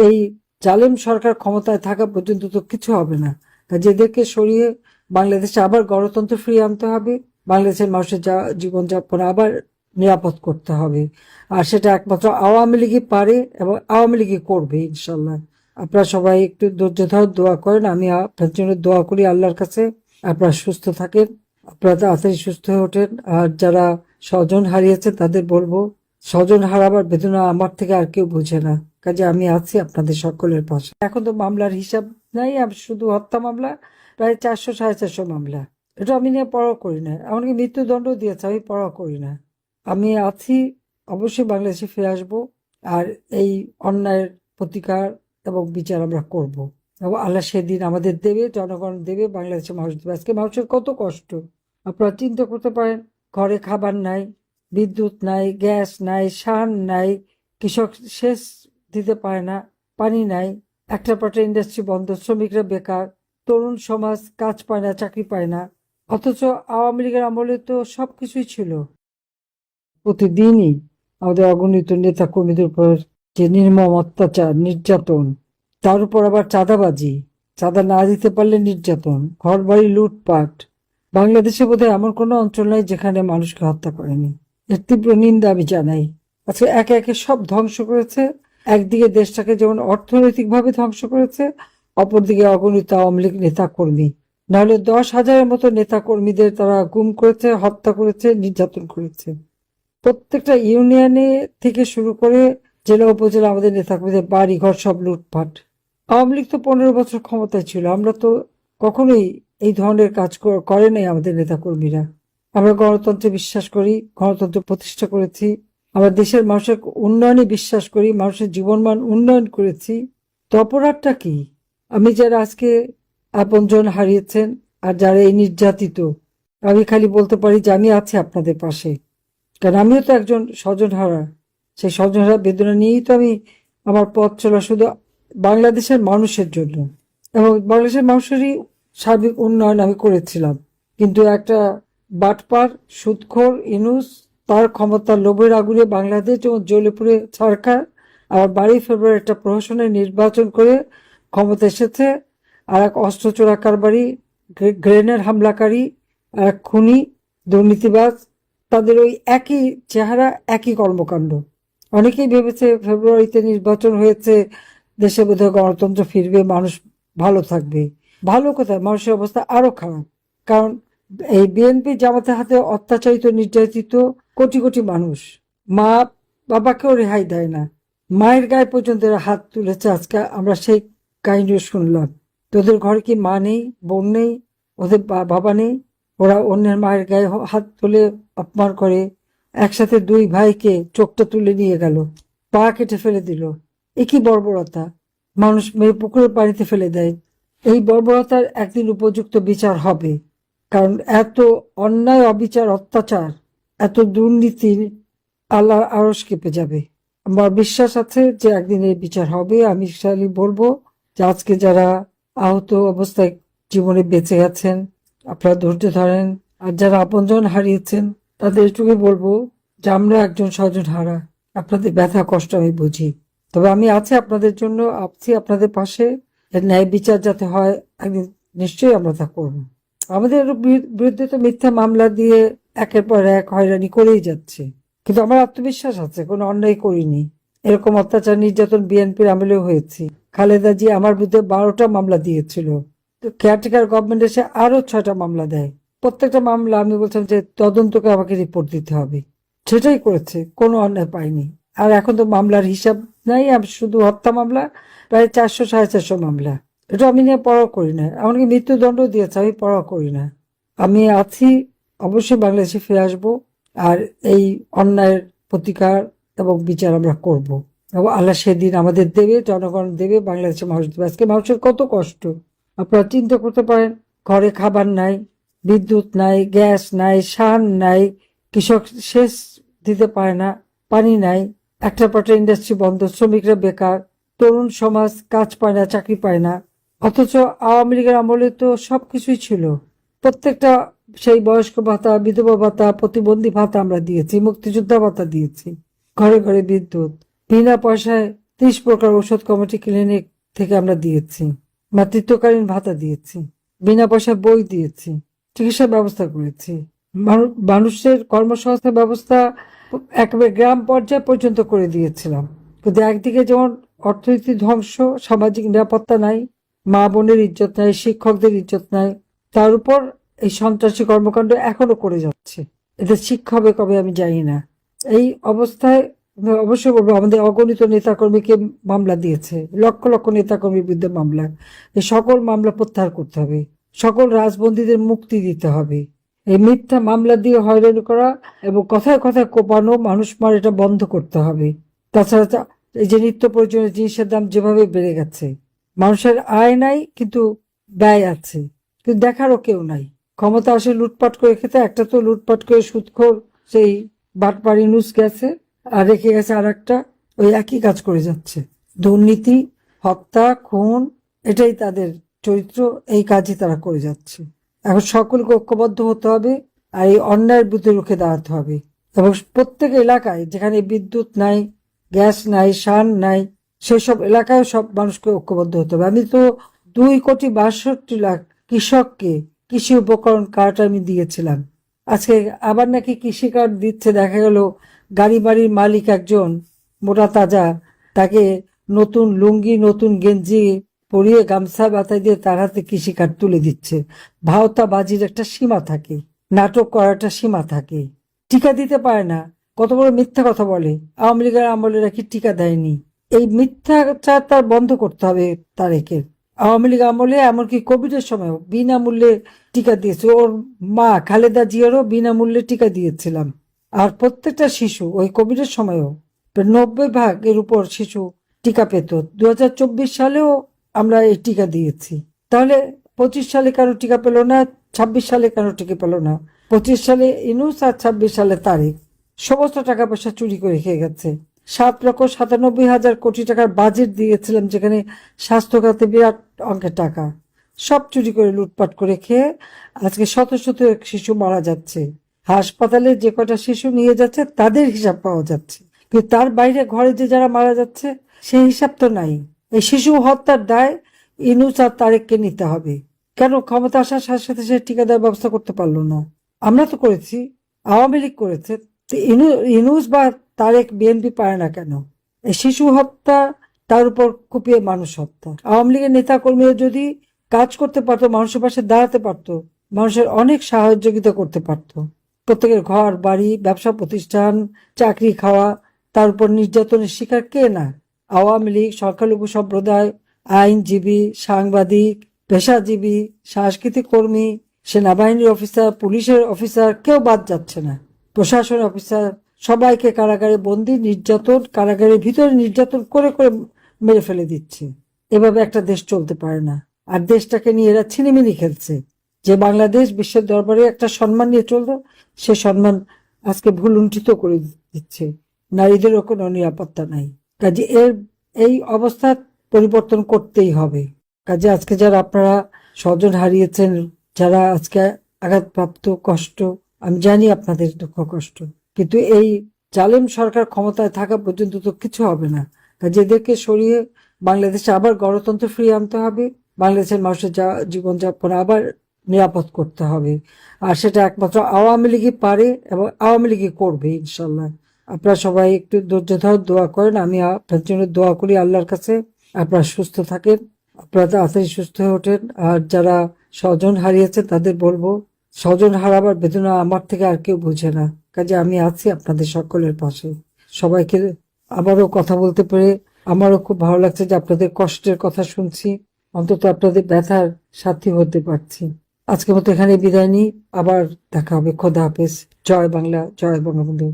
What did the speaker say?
এই জালেম সরকার ক্ষমতায় থাকা পর্যন্ত তো কিছু হবে না। কাজেদেরকে সরিয়ে বাংলাদেশে আবার গণতন্ত্র ফিরিয়ে আনতে হবে, বাংলাদেশের মানুষের জীবনযাপন আবার নিরাপদ করতে হবে। আর সেটা একমাত্র আওয়ামী লীগই পারে এবং আওয়ামী লীগই করবে ইনশাল্লাহ। আপনারা সবাই একটু ধৈর্য ধরে দোয়া করেন, আমি আপনার জন্য দোয়া করি আল্লাহর কাছে। আপনারা সুস্থ থাকেন, আপনারা তাড়াতাড়ি সুস্থ হয়ে ওঠেন। আর যারা স্বজন হারিয়েছে তাদের বলবো, স্বজন হারাবার বেদনা আমার থেকে আর কেউ বুঝে না। কাজে আমি আছি আপনাদের সকলের পাশে। এখন তো মামলার হিসাব নাই, আমি শুধু হত্যা মামলা প্রায় 400-450 মামলা, এটা আমি নিয়ে পড়া করি না। এমনকি মৃত্যুদণ্ড দিয়েছে, আমি পড়া করি না। আমি আছি, অবশ্যই বাংলাদেশে ফিরে আসবো। আর এই অন্যায়ের প্রতিকার এবং বিচার আমরা করব। এবং আল্লাহ সেদিন আমাদের দেবে, জনগণ দেবে, বাংলাদেশের মানুষ দেবে। আজকে মানুষের কত কষ্ট আপনারা চিন্তা করতে পারেন। ঘরে খাবার নাই, বিদ্যুৎ নাই, গ্যাস নাই, সার নাই, কৃষক সেচ দিতে পারে না, পানি নাই, একটা পাটা ইন্ডাস্ট্রি বন্ধ, শ্রমিকরা বেকার, তরুণ সমাজ কাজ পায় না, চাকরি পায় না। অথচ আওয়ামী লীগের আমলে তো সবকিছুই ছিল। প্রতিদিনই আমাদের অগণিত নেতা কর্মীদের উপর যে নির্মম অত্যাচার, নির্যাতন, তার উপর আবার চাঁদাবাজি, চাঁদা না দিতে পারলে নির্যাতন, ঘর বাড়ি লুটপাট। বাংলাদেশে বোধহয় এমন কোনো অঞ্চল নাই যেখানে মানুষকে হত্যা করেনি। এর তীব্র নিন্দা আমি জানাই। আজকে একে একে সব ধ্বংস করেছে। একদিকে দেশটাকে যেমন অর্থনৈতিকভাবে ধ্বংস করেছে, অপরদিকে অগণিত আওয়ামী লীগ নেতা কর্মী, নাহলে 10,000-এর মতো নেতা কর্মীদের তারা গুম করেছে, হত্যা করেছে, নির্যাতন করেছে। প্রত্যেকটা ইউনিয়নে থেকে শুরু করে জেলা উপজেলা আমাদের নেতাকর্মীদের বাড়ি ঘর সব লুটপাট। আওয়ামী লীগ তো 15 বছর ক্ষমতায় ছিল, আমরা তো কখনোই এই ধরনের কাজ করে নাই আমাদের নেতাকর্মীরা। আমরা গণতন্ত্রে বিশ্বাস করি, গণতন্ত্র প্রতিষ্ঠা করেছি, আমরা দেশের মানুষের উন্নয়নে বিশ্বাস করি, মানুষের জীবনমান উন্নয়ন করেছি। তো অপরাধটা কি? আমি যারা আজকে আপনজন হারিয়েছেন আর যারা এই নির্যাতিত, আমি খালি বলতে পারি যে আমি আছি আপনাদের পাশে। কারণ আমিও তো একজন স্বজনহারা, সেই স্বজনহারা বেদনা নিয়েই তো আমি আমার পথ চলা শুধু বাংলাদেশের মানুষের জন্য, এবং বাংলাদেশের মানুষেরই সার্বিক উন্নয়ন আমি করেছিলাম। কিন্তু একটা বাটপার সুদখোর ইনুস তার ক্ষমতার লোভের আগুনে বাংলাদেশ যেমন জ্বলে পুড়ে ছারখার, আবার 12 ফেব্রুয়ারি একটা প্রহসনের নির্বাচন করে ক্ষমতা এসেছে। আর এক অস্ত্র চোরা কারবারি, গ্রেনেড হামলাকারী, আর এক খুনি, দুর্নীতিবাজ, তাদের ওই একই চেহারা, একই কর্মকাণ্ড। অনেকেই ভেবেছে ফেব্রুয়ারিতে নির্বাচন হয়েছে, দেশে বোধহয় গণতন্ত্র ফিরবে, মানুষ ভালো থাকবে। ভালো কোথায়, মানুষের অবস্থা আরো খারাপ। কারণ এই বিএনপি জামাতের হাতে অত্যাচারিত, নির্যাতিত কোটি কোটি মানুষ। মা বাবাকেও রেহাই দেয় না, মায়ের গায়ে পর্যন্ত এরা হাত তুলেছে। আজকে আমরা সেই কাহিনীও শুনলাম। তোদের ঘরে কি মা নেই, বোন নেই, ওদের বাবা নেই? ওরা অন্যের মায়ের গায়ে হাত তুলে অপমান করে। একসাথে 2 ভাইকে চোখটা তুলে নিয়ে গেল, পা কেটে ফেলে দিল। এ কি বর্বরতা! মানুষ মেয়ে পুকুরের পানিতে ফেলে দেয়। এই বর্বরতার একদিন উপযুক্ত বিচার হবে। কারণ এত অন্যায়, অবিচার, অত্যাচার, এত দুর্নীতি, আল্লাহ আরশ কেঁপে যাবে। আমার বিশ্বাস আছে যে একদিন এই বিচার হবে। আমি খালি বলবো যে আজকে যারা আহত অবস্থায় জীবনে বেঁচে গেছেন, আপনারা ধৈর্য ধরেন। আর যারা আপনজন হারিয়েছেন তাদের এটুকুই বলবো যে আমরা একজন স্বজন হারা, আপনাদের ব্যথা কষ্ট আমি বুঝি। তবে আমি আছি আপনাদের জন্য, আছি আপনাদের পাশে। এর ন্যায় বিচার যাতে হয়, একদিন নিশ্চয়ই আমরা তা করবো। আমাদের বিরুদ্ধে তো মিথ্যা মামলা দিয়ে একের পর এক হয়রানি করেই যাচ্ছে, কিন্তু আমার আত্মবিশ্বাস আছে কোনো অন্যায় করিনি। এরকম অত্যাচার নির্যাতন বিএনপির আমলেও হয়েছি। খালেদা জি আমার বিরুদ্ধে 12টা মামলা দিয়েছিল, তো কেয়ারটেকার গভর্নমেন্ট এসে আরো 6টা মামলা দেয়। প্রত্যেকটা মামলা আমি বলছিলাম যে তদন্তকে আমাকে রিপোর্ট দিতে হবে, সেটাই করেছে, কোনো অন্যায় পাইনি। আর এখন তো মামলার হিসাব নাই, আমি শুধু হত্যা মামলা প্রায় 400-450 মামলা, এটা আমি নিয়ে পড়া করি না। এমনকি মৃত্যুদণ্ড দিয়েছে, আমি পড়া করি না। আমি আছি, অবশ্যই বাংলাদেশে ফিরে আসবো। আর এই অন্যায়ের প্রতিকার এবং বিচার আমরা করব। এবং আল্লাহ সেদিন আমাদের দেবে, জনগণ দেবে, বাংলাদেশের মানুষ দেবে। আজকে মানুষের কত কষ্ট আপনারা চিন্তা করতে পারেন। ঘরে খাবার নাই, বিদ্যুৎ নাই, গ্যাস নাই, সার নাই, কৃষক সেচ দিতে পারে না, পানি নাই, একটা পাটা ইন্ডাস্ট্রি বন্ধ, শ্রমিকরা বেকার, তরুণ সমাজ কাজ পায় না, চাকরি পায় না। অথচ আওয়ামী লীগের আমলে তো সবকিছুই ছিল। প্রত্যেকটা সেই বয়স্ক ভাতা, বিধবা ভাতা, প্রতিবন্ধী ভাতা আমরা দিয়েছি, মুক্তিযোদ্ধা ভাতা দিয়েছি, ঘরে ঘরে বিদ্যুৎ, বিনা পয়সায় 30 প্রকার ঔষধ কমিটি ক্লিনিক থেকে আমরা দিয়েছি, মাতৃত্বকালীন ভাতা দিয়েছি, বিনা পয়সা বই দিয়েছি, চিকিৎসা ব্যবস্থা করেছি, মানুষের কর্মসংস্থান ব্যবস্থা একেবারে গ্রাম পর্যায় পর্যন্ত করে দিয়েছিলাম। কিন্তু একদিকে যেমন অর্থনীতি ধ্বংস, সামাজিক নিরাপত্তা নাই, মা বোনের ইজ্জত নাই, শিক্ষকদের ইজ্জত নাই, তার উপর এই সন্ত্রাসী কর্মকাণ্ড এখনো করে যাচ্ছে। এতে শিক্ষা হবে কবে আমি জানি না। এই অবস্থায় অবশ্যই বলবো, আমাদের অগণিত নেতাকর্মীকে মামলা দিয়েছে, লক্ষ লক্ষ নেতাকর্মীর বিরুদ্ধে মামলা। এই সকল মামলা প্রত্যাহার করতে হবে, সকল রাজবন্দীদের মুক্তি দিতে হবে। এই মিথ্যা মামলা দিয়ে হয়রানি করা এবং কথায় কথায় কোপানো, মানুষ মার, এটা বন্ধ করতে হবে। তাছাড়া এই যে নিত্য প্রয়োজনীয় জিনিসের দাম যেভাবে বেড়ে গেছে, মানুষের আয় নাই কিন্তু ব্যয় আছে, কিন্তু দেখারও কেউ নাই। ক্ষমতা আসে লুটপাট করে খেতে, একটা তো লুটপাট করে সুদখোর সেই বাটপাড়ি নুস গেছে, আর রেখে গেছে আর একটা, ওই একই কাজ করে যাচ্ছে। দুর্নীতি, হত্যা, খুন, এটাই তাদের চরিত্র, এই কাজই তারা করে যাচ্ছে। এখন সকলকে ঐক্যবদ্ধ হতে হবে আর এই অন্যায়ের বিরুদ্ধে রুখে দাঁড়াতে হবে। এবং প্রত্যেক এলাকায় যেখানে বিদ্যুৎ নাই, গ্যাস নাই, সান নাই, সেসব এলাকায় সব মানুষকে ঐক্যবদ্ধ হতে হবে। আমি তো 2,62,00,000 কৃষককে কৃষি উপকরণ কার্ড আমি দিয়েছিলাম। আজকে আবার নাকি কৃষি কার্ড দিচ্ছে, দেখা গেল গাড়ি বাড়ির মালিক একজন মোটা তাজা, তাকে নতুন লুঙ্গি, নতুন গেঞ্জি পরিয়ে, গামছা বাতায় দিয়ে তার হাতে কৃষি কার্ড তুলে দিচ্ছে। ভাওতাবাজির একটা সীমা থাকে, নাটক করার একটা সীমা থাকে। টিকা দিতে পারে না, কত বড় মিথ্যা কথা বলে। আওয়ামী লীগের আমলে নাকি টিকা দেয়নি। এই মিথ্যাচার তার বন্ধ করতে হবে তারেকের। আওয়ামী লীগ আমলে এমনকি কোভিডের সময়ও বিনামূল্যে টিকা দিয়েছে, ওর মা খালেদা জিয়ারও বিনামূল্যে টিকা দিয়েছিলাম। আর প্রত্যেকটা শিশু ওই কোভিডের সময়ও 90% এর উপর শিশু টিকা পেত। 2024 সালেও আমরা এই টিকা দিয়েছি। তাহলে 25 সালে কেন টিকা পেল না, 26 সালে কেন টিকা পেল না? 25 সালে ইনুস আর 26 সালে তারেক সমস্ত টাকা পয়সা চুরি করে খেয়ে গেছে। 7,97,000 কোটি টাকার বাজেট দিয়েছিলাম, যেখানে স্বাস্থ্য খাতে বিরাট অঙ্কের টাকা, সব চুরি করে লুটপাট করে খেয়ে আজকে শত শত শিশু মারা যাচ্ছে। হাসপাতালে যে কটা শিশু নিয়ে যাচ্ছে তাদের হিসাব পাওয়া যাচ্ছে, কিন্তু তার বাইরে ঘরে যে যারা মারা যাচ্ছে সেই হিসাব তো নাই। এই শিশু হত্যার দায় ইনুস আর তারেককে নিতে হবে। কেন ক্ষমতা আসার সাথে সাথে সে টিকা দেওয়ার ব্যবস্থা করতে পারলো না? আমরা তো করেছি, আওয়ামী লীগ করেছে, ইনুস বা তারেক বিএনপি পারে না কেন? এই শিশু হত্যা, তার উপর কুপিয়ে মানুষ হত্যা। আওয়ামী লীগের নেতা কর্মীরা যদি কাজ করতে পারতো, মানুষের পাশে দাঁড়াতে পারতো, মানুষের অনেক সহযোগিতা করতে পারতো। প্রত্যেকের ঘর বাড়ি, ব্যবসা প্রতিষ্ঠান, চাকরি খাওয়া, তার উপর নির্যাতনের শিকার কে না? আওয়ামী লীগ, সংখ্যালঘু সম্প্রদায়, আইনজীবী, সাংবাদিক, পেশাজীবী, সাংস্কৃতিক কর্মী, সেনাবাহিনীর অফিসার, পুলিশের অফিসার, কেউ বাদ যাচ্ছে না। প্রশাসন অফিসার, সবাইকে কারাগারে বন্দি, নির্যাতন, কারাগারের ভিতরে নির্যাতন করে করে মেরে ফেলে দিচ্ছে। এভাবে একটা দেশ চলতে পারে না। আর দেশটাকে নিয়ে এরা ছিনিমিনি খেলছে। যে বাংলাদেশ বিশ্বের দরবারে একটা সম্মান নিয়ে চলতো, সে সম্মান আজকে ভুলুণ্ঠিত করে দিচ্ছে। নারীদেরও কোনো নিরাপত্তা নাই। কাজে এই অবস্থা পরিবর্তন করতেই হবে। কাজে আজকে যারা আপনারা স্বজন হারিয়েছেন, যারা আজকে আঘাতপ্রাপ্ত, কষ্ট, আমি জানি আপনাদের দুঃখ কষ্ট, কিন্তু এই জালেম সরকার ক্ষমতায় থাকা পর্যন্ত তো কিছু হবে না। কাজে এদেরকে সরিয়ে বাংলাদেশে আবার গণতন্ত্র ফিরিয়ে আনতে হবে, বাংলাদেশের মানুষের জীবনযাপন আবার নিরাপদ করতে হবে। আর সেটা একমাত্র আওয়ামী লীগই পারে এবং আওয়ামী লীগই করবে ইনশাল্লাহ। আপনারা সবাই একটু ধৈর্য ধরে দোয়া করেন, আমি আপনার জন্য দোয়া করি আল্লাহর কাছে। আপনারা সুস্থ থাকেন, আপনারা তাড়াতাড়ি সুস্থ হয়ে ওঠেন। আর যারা স্বজন হারিয়েছে তাদের বলবো, স্বজন হারাবার বেদনা আমার থেকে আর কেউ বুঝে না। কাজে আমি আছি আপনাদের সকলের পাশে। সবাইকে আবারও কথা বলতে পেরে আমারও খুব ভালো লাগছে যে আপনাদের কষ্টের কথা শুনছি, অন্তত আপনাদের ব্যথার সাথী হতে পারছি। আজকের মতো এখানে বিদায় নিই, আবার দেখা হবে। খোদা হাফেজ। জয় বাংলা, জয় বঙ্গবন্ধু।